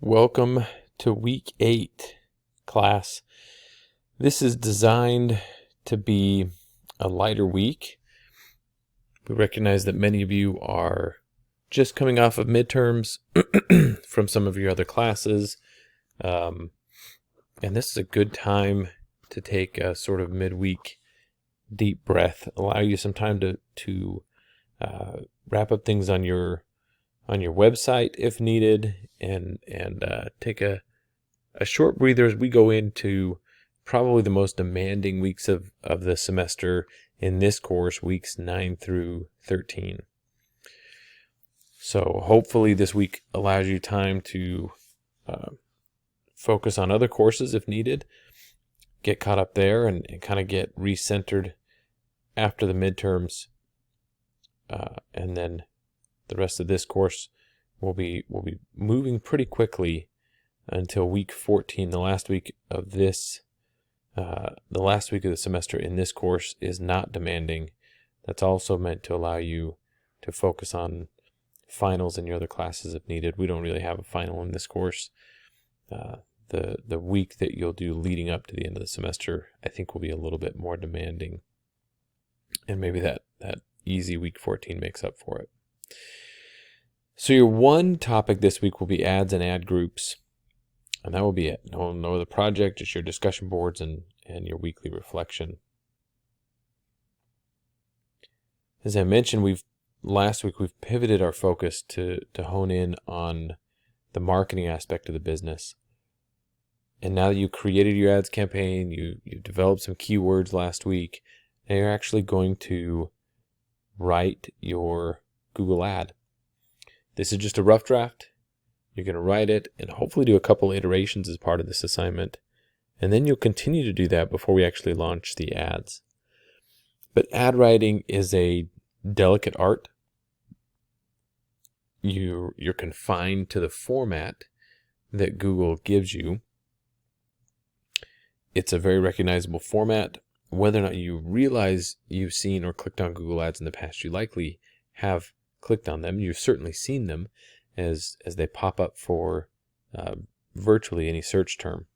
Welcome to week 8, class. This is designed to be a lighter week. We recognize that many of you are just coming off of midterms from some of your other classes. And this is a good time to take a sort of midweek deep breath, allow you some time to wrap up things on your website if needed, and take a short breather as we go into probably the most demanding weeks of the semester in this course, weeks 9 through 13. So hopefully this week allows you time to focus on other courses if needed, get caught up there, and kind of get recentered after the midterms, and then the rest of this course will be moving pretty quickly until week 14. The last week of the semester in this course is not demanding. That's also meant to allow you to focus on finals in your other classes if needed. We don't really have a final in this course. The week that you'll do leading up to the end of the semester, I think, will be a little bit more demanding, and maybe that easy week 14 makes up for it. So your one topic this week will be ads and ad groups, and that will be it. No other project, just your discussion boards and your weekly reflection. As I mentioned, last week we've pivoted our focus to hone in on the marketing aspect of the business. And now that you created your ads campaign, you developed some keywords last week, and you're actually going to write your Google ad. This is just a rough draft. You're going to write it and hopefully do a couple iterations as part of this assignment. And then you'll continue to do that before we actually launch the ads. But ad writing is a delicate art. You're confined to the format that Google gives you. It's a very recognizable format. Whether or not you realize you've seen or clicked on Google Ads in the past, you likely have clicked on them. You've certainly seen them as they pop up for virtually any search term.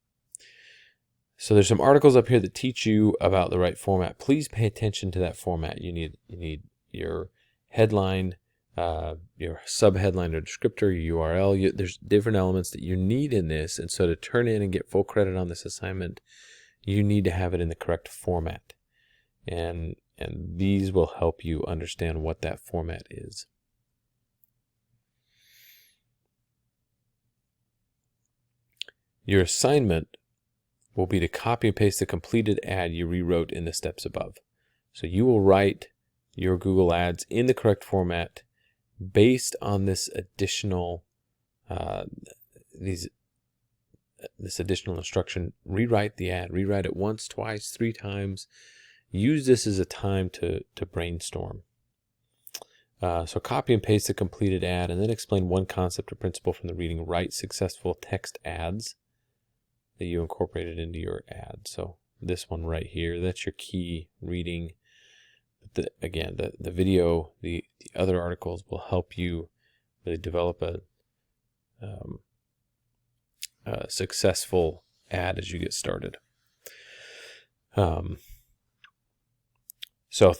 So there's some articles up here that teach you about the right format. Please pay attention to that format. You need your headline, your subheadline or descriptor, your URL. There's different elements that you need in this, and so to turn in and get full credit on this assignment, you need to have it in the correct format. And these will help you understand what that format is. Your assignment will be to copy and paste the completed ad you rewrote in the steps above. So you will write your Google Ads in the correct format based on this additional instruction. Rewrite the ad. Rewrite it once, twice, 3 times. Use this as a time to brainstorm. So copy and paste the completed ad, and then explain one concept or principle from the reading. Write successful text ads that you incorporated into your ad. So this one right here, that's your key reading. But the video, the other articles will help you really develop a successful ad as you get started. So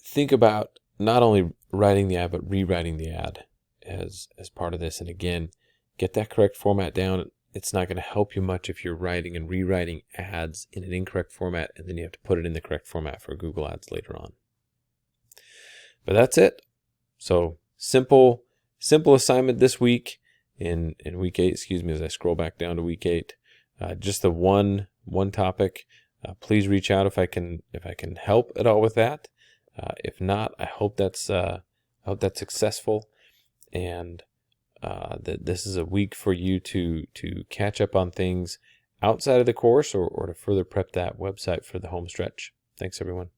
think about not only writing the ad, but rewriting the ad as part of this. And again, get that correct format down. It's not going to help you much if you're writing and rewriting ads in an incorrect format, and then you have to put it in the correct format for Google Ads later on. But that's it. So simple assignment this week in week 8, as I scroll back down to week 8. Just the one topic. Please reach out if I can help at all with that. If not, I hope that's successful, and that this is a week for you to catch up on things outside of the course or to further prep that website for the home stretch. Thanks, everyone.